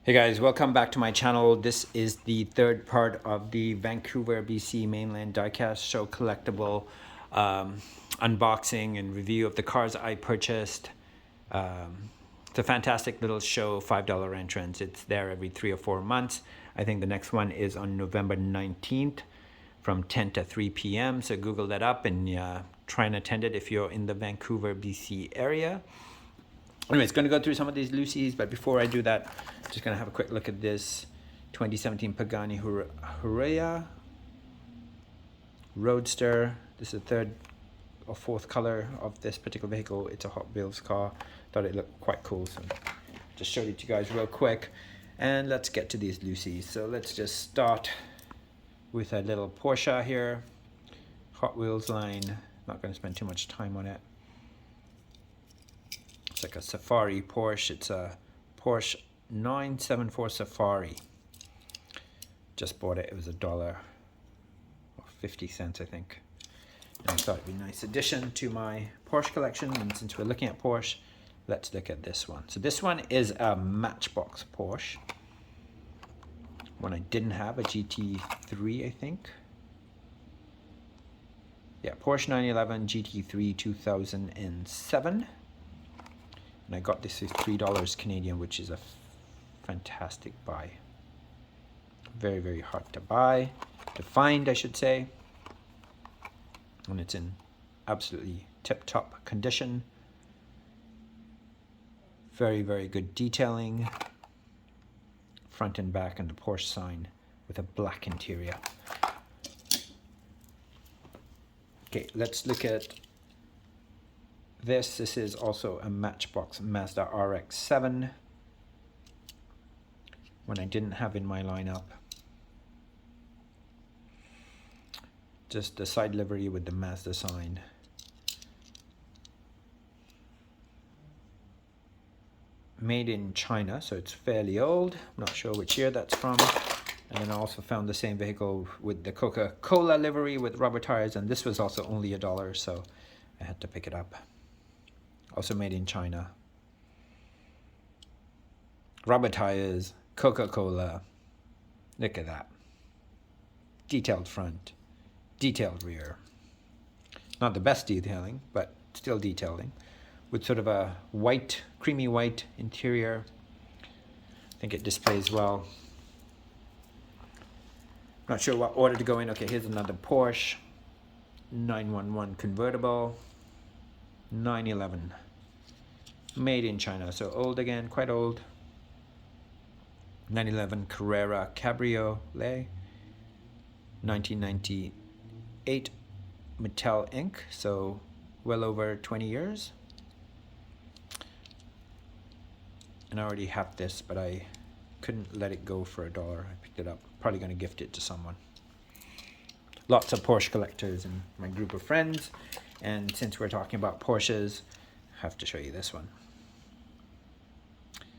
Hey guys, welcome back to my channel. This is the third part of the Vancouver, BC mainland diecast show collectible unboxing and review of the cars I purchased. It's a fantastic little show, $5 entrance. It's there every 3 or 4 months. I think the next one is on November 19th from 10 to 3 p.m. So Google that up and try and attend it if you're in the Vancouver, BC area. Anyways, going to go through some of these loosies, but before I do that, just going to have a quick look at this 2017 Pagani Huayra Roadster. This is the third or fourth color of this particular vehicle. It's a Hot Wheels car. Thought it looked quite cool, so just showed it to you guys real quick. And let's get to these loosies. So let's just start with a little Porsche here. Hot Wheels line. Not going to spend too much time on it. It's like a Safari Porsche. It's a Porsche 974 Safari. Just bought it. It was $1.50, I think. And I thought it'd be a nice addition to my Porsche collection. And since we're looking at Porsche, let's look at this one. So this one is a Matchbox Porsche. One I didn't have, a GT3, I think. Yeah, Porsche 911 GT3 2007. And I got this for $3 Canadian, which is a fantastic buy. Very, very hard to buy, to find, I should say. And it's in absolutely tip-top condition. Very, very good detailing. Front and back and the Porsche sign with a black interior. Okay, let's look at this. This is also a Matchbox Mazda RX-7. One I didn't have in my lineup. Just the side livery with the Mazda sign. Made in China, so it's fairly old. I'm not sure which year that's from. And then I also found the same vehicle with the Coca-Cola livery with rubber tires, and this was also only $1, so I had to pick it up. Also made in China. Rubber tires, Coca-Cola. Look at that. Detailed front, detailed rear. Not the best detailing, but still detailing. With sort of a white, creamy white interior. I think it displays well. Not sure what order to go in. Okay, here's another Porsche 911 convertible. 911. Made in China, so old again, quite old. 911 Carrera Cabriolet. 1998 Mattel Inc., so well over 20 years. And I already have this, but I couldn't let it go for $1. I picked it up. Probably going to gift it to someone. Lots of Porsche collectors in my group of friends. And since we're talking about Porsches, I have to show you this one.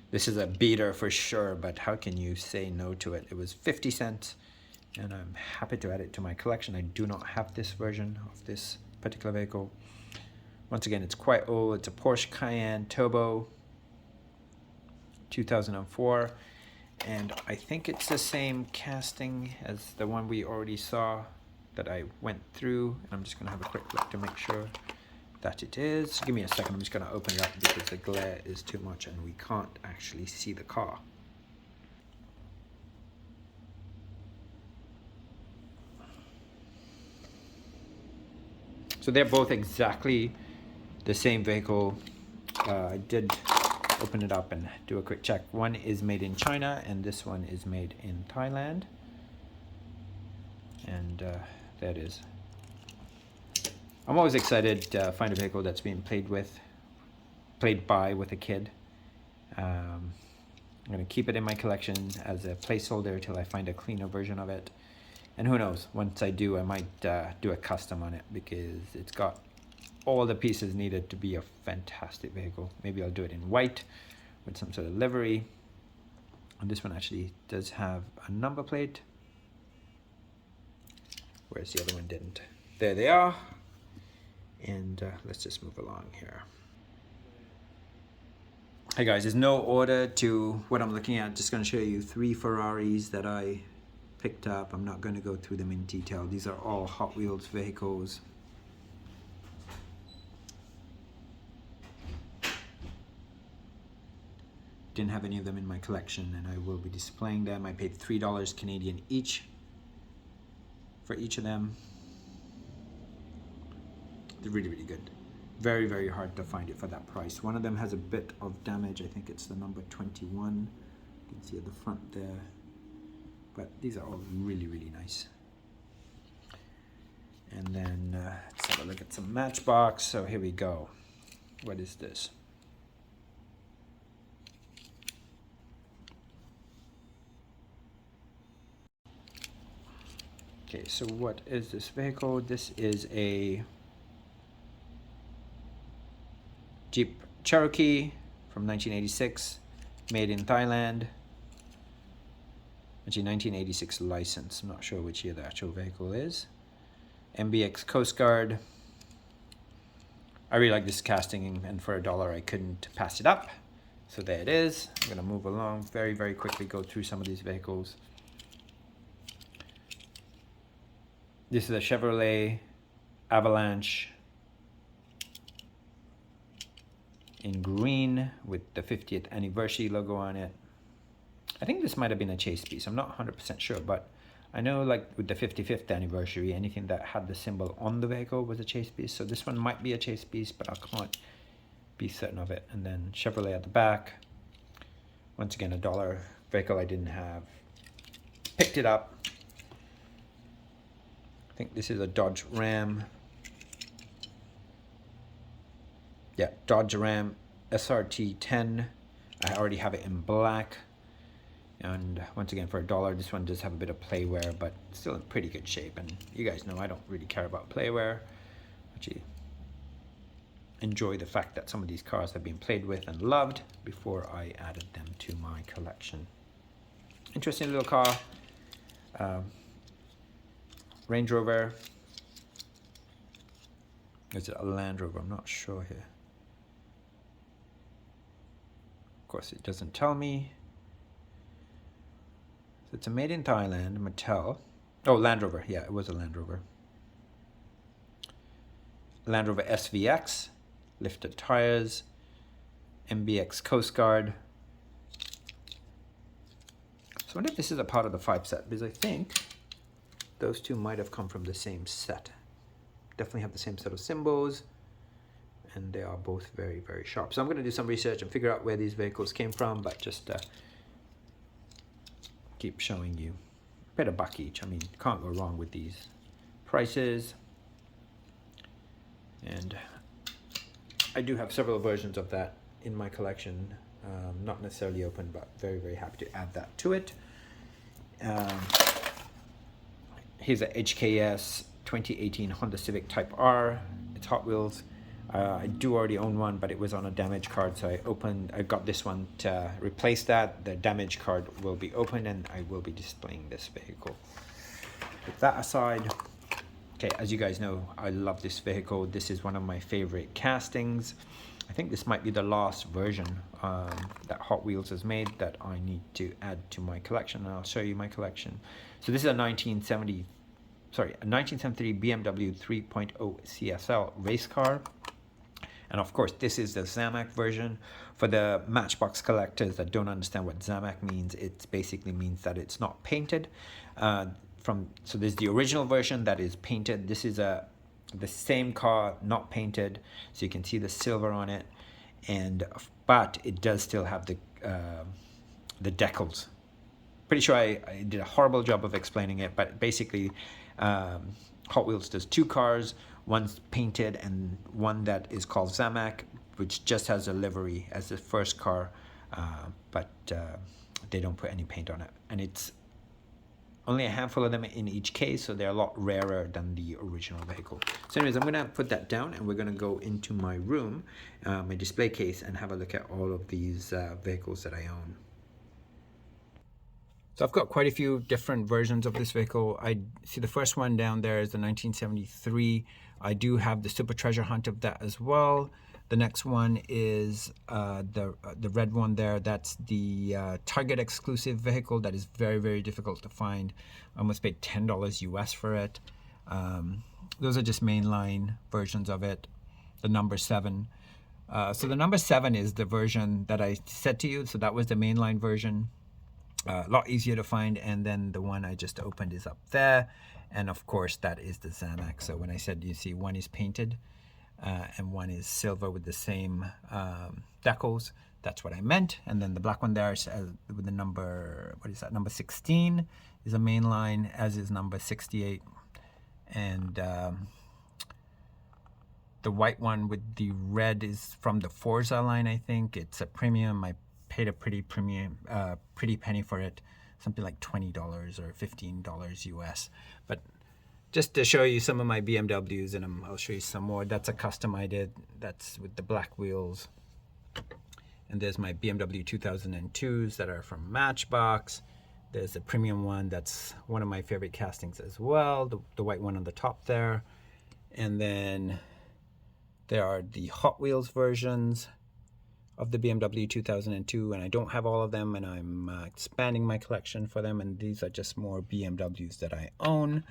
This is a beater for sure, but how can you say no to it? It was 50 cents, and I'm happy to add it to my collection. I do not have this version of this particular vehicle. Once again, it's quite old. It's a Porsche Cayenne Turbo 2004, and I think it's the same casting as the one we already saw that I went through. I'm just going to have a quick look to make sure that it is. Give me a second. I'm just going to open it up because the glare is too much and we can't actually see the car. So they're both exactly the same vehicle. I did open it up and do a quick check. One is made in China and this one is made in Thailand. And there it is. I'm always excited to find a vehicle that's being played by with a kid. I'm going to keep it in my collection as a placeholder till I find a cleaner version of it. And who knows, once I do, I might do a custom on it because it's got all the pieces needed to be a fantastic vehicle. Maybe I'll do it in white with some sort of livery. And this one actually does have a number plate. Whereas the other one didn't. There they are. And let's just move along here. Hey guys, there's no order to what I'm looking at. Just going to show you 3 Ferraris that I picked up. I'm not going to go through them in detail. These are all Hot Wheels vehicles. Didn't have any of them in my collection, and I will be displaying them. I paid $3 Canadian each for each of them. They're really, really good. Very, very hard to find it for that price. One of them has a bit of damage. I think it's the number 21. You can see at the front there. But these are all really, really nice. And then let's have a look at some Matchbox. So here we go. What is this? Okay, so what is this vehicle? This is a Jeep Cherokee from 1986, made in Thailand. Actually, 1986 license. I'm not sure which year the actual vehicle is. MBX Coast Guard. I really like this casting, and for $1 I couldn't pass it up. So there it is. I'm gonna move along very, very quickly, go through some of these vehicles. This is a Chevrolet Avalanche in green with the 50th anniversary logo on it. I think this might have been a chase piece. I'm not 100% sure, but I know like with the 55th anniversary, anything that had the symbol on the vehicle was a chase piece. So this one might be a chase piece, but I can't be certain of it. And then Chevrolet at the back. Once again, $1 vehicle I didn't have. Picked it up. I think this is a Dodge Ram. Yeah, Dodge Ram SRT 10. I already have it in black. And once again, for $1, this one does have a bit of playwear, but still in pretty good shape. And you guys know I don't really care about playwear. Actually, enjoy the fact that some of these cars have been played with and loved before I added them to my collection. Interesting little car. Range Rover. Is it a Land Rover? I'm not sure here. Of course, it doesn't tell me. So it's a made in Thailand, Mattel. Oh, Land Rover. Yeah, it was a Land Rover. Land Rover SVX, lifted tires, MBX Coast Guard. So I wonder if this is a part of the 5 set, because I think those two might have come from the same set. Definitely have the same set of symbols, and they are both very, very sharp. So I'm going to do some research and figure out where these vehicles came from, but just keep showing you. A bit of buck each. I mean, can't go wrong with these prices. And I do have several versions of that in my collection. Not necessarily open, but very, very happy to add that to it. Here's a HKS 2018 Honda Civic Type R. It's Hot Wheels. I do already own one, but it was on a damage card, so I got this one to replace that. The damage card will be opened, and I will be displaying this vehicle. With that aside, okay, as you guys know, I love this vehicle. This is one of my favorite castings. I think this might be the last version that Hot Wheels has made that I need to add to my collection, and I'll show you my collection. So this is a 1973 BMW 3.0 CSL race car. And of course, this is the Zamac version. For the Matchbox collectors that don't understand what Zamac means, it basically means that it's not painted. So there's the original version that is painted. This is the same car, not painted. So you can see the silver on it, but it does still have the decals. Pretty sure I did a horrible job of explaining it, but basically, Hot Wheels does 2 cars. One's painted and one that is called Zamac, which just has a livery as the first car, but they don't put any paint on it. And it's only a handful of them in each case, so they're a lot rarer than the original vehicle. So anyways, I'm gonna put that down, and we're gonna go into my room, my display case, and have a look at all of these vehicles that I own. So I've got quite a few different versions of this vehicle. I see the first one down there is the 1973. I do have the Super Treasure Hunt of that as well. The next one is the red one there. That's the Target exclusive vehicle that is very, very difficult to find. I almost paid $10 US for it. Those are just mainline versions of it. The number 7. So the number 7 is the version that I said to you. So that was the mainline version. A lot easier to find. And then the one I just opened is up there. And of course, that is the Xanax. So when I said, you see, one is painted and one is silver with the same decals, that's what I meant. And then the black one there is, with the number, what is that? Number 16 is a mainline, as is number 68. And the white one with the red is from the Forza line, I think. It's a premium. I paid a pretty penny for it, something like $20 or $15 US. But just to show you some of my BMWs, and I'll show you some more. That's a custom I did. That's with the black wheels. And there's my BMW 2002s that are from Matchbox. There's a premium one that's one of my favorite castings as well, the white one on the top there. And then there are the Hot Wheels versions of the BMW 2002, and I don't have all of them, and I'm expanding my collection for them. And these are just more BMWs that I own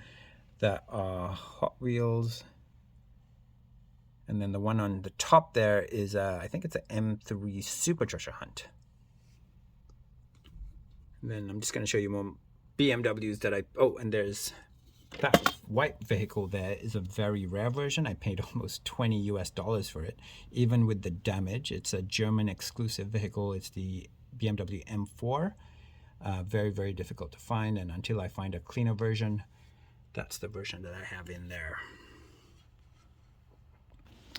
that are Hot Wheels. And then the one on the top there is, I think it's an M3 Super Treasure Hunt. And then I'm just going to show you more BMWs that oh, and there's that white vehicle there is a very rare version. I paid almost $20 US for it, even with the damage. It's a German exclusive vehicle. It's the BMW M4. Very, very difficult to find. And until I find a cleaner version, that's the version that I have in there.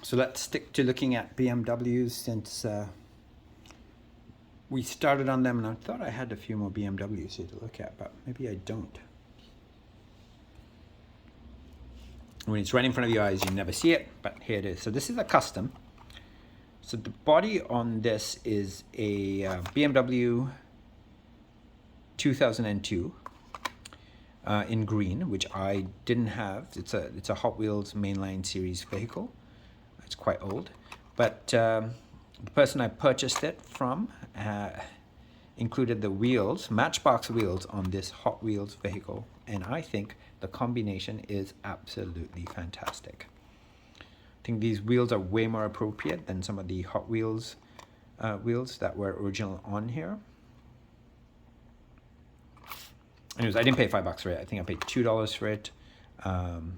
So let's stick to looking at BMWs since we started on them, and I thought I had a few more BMWs here to look at, but maybe I don't. When it's right in front of your eyes, you never see it, but here it is. So this is a custom. So the body on this is a BMW 2002 in green, which I didn't have. It's a Hot Wheels mainline series vehicle. It's quite old, but the person I purchased it from included the wheels, Matchbox wheels, on this Hot Wheels vehicle, and I think the combination is absolutely fantastic. I think these wheels are way more appropriate than some of the Hot Wheels wheels that were original on here. Anyways, I didn't pay $5 for it. I think I paid $2 for it, and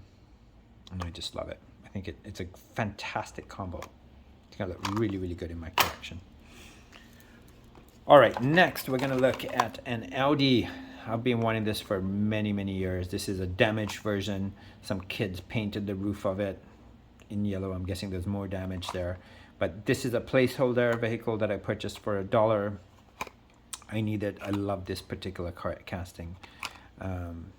I just love it. I think it's a fantastic combo. It's gonna look really, really good in my collection. All right, next we're gonna look at an Audi. I've been wanting this for many, many years. This is a damaged version. Some kids painted the roof of it in yellow. I'm guessing there's more damage there. But this is a placeholder vehicle that I purchased for $1. I need it. I love this particular casting. And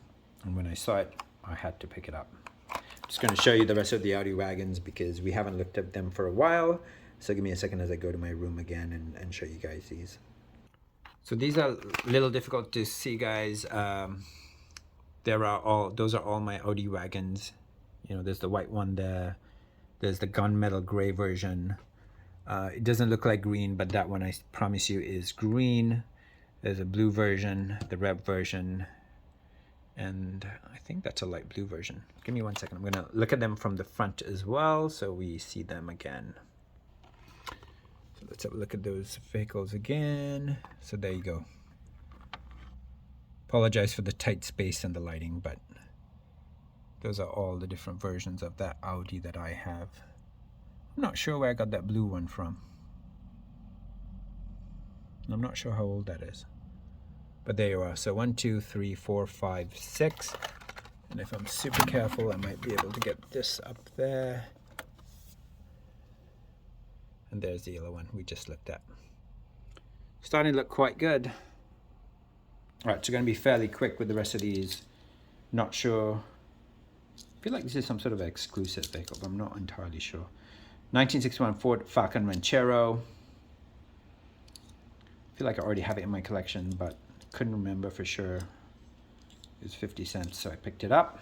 when I saw it, I had to pick it up. I'm just going to show you the rest of the Audi wagons because we haven't looked at them for a while. So give me a second as I go to my room again and show you guys these. So these are a little difficult to see, guys. Those are all my Audi wagons. You know, there's the white one there. There's the gunmetal gray version. It doesn't look like green, but that one I promise you is green. There's a blue version, the red version, and I think that's a light blue version. Give me 1 second. I'm gonna look at them from the front as well so we see them again. So let's have a look at those vehicles again. So there you go. Apologize for the tight space and the lighting, but those are all the different versions of that Audi that I have. I'm not sure where I got that blue one from. I'm not sure how old that is. But there you are. So 1, 2, 3, 4, 5, 6. And if I'm super careful, I might be able to get this up there. And there's the yellow one we just looked at. Starting to look quite good. All right, so going to be fairly quick with the rest of these. Not sure. I feel like this is some sort of exclusive vehicle, but I'm not entirely sure. 1961 Ford Falcon Ranchero. I feel like I already have it in my collection, but couldn't remember for sure. It was 50 cents, so I picked it up.